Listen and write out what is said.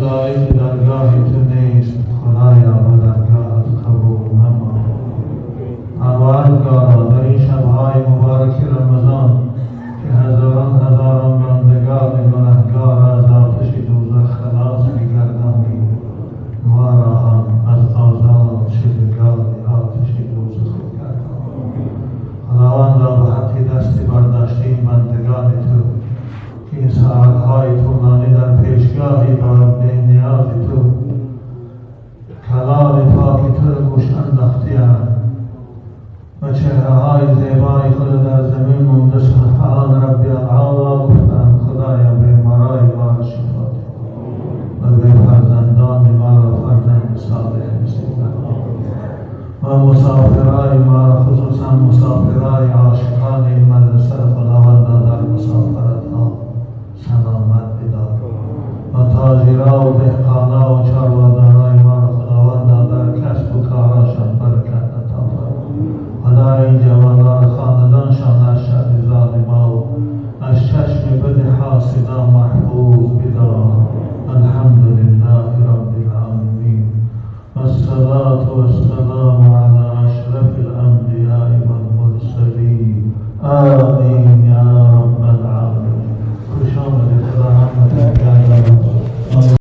لایق درگاه تو نیست خدایا و درگاهت قبول نما. پروردگارا در این شبهای مبارک رمضان که هزاران بندگان گنهگار از آتش دوزخ خلاص می‌گردانی، ما را هم از آزاد شدگان آتش دوزخ گردان. خداوندا به حق دستی برداشته این بندگان تو که این ساعتهای طولانی در پیشگاهی با نیاز تو کلام پاک تو را گوش انداخته‌اند و چهره‌های زیبای خود در زمین مونده سبحان ربی الاعلی گفتند. خدایا بیمارای ما را شفا ده و به فرزندان ما را فرزند صالح نصیب و مسافرای ما را خصوصا مسافرای عاشقان این مدرسه خداوندا در مسافرتها سلامت بدار و تاجرا و دهقانا و چاروادارای ما را خداوندا در کسب و کاراشان برکت عطا فرما. خدا این جوانان خاندانشان از شر ظالما و از چشم بد حاسدا محفوظ بدار. الحمد لله رب العالمین و الصلاة و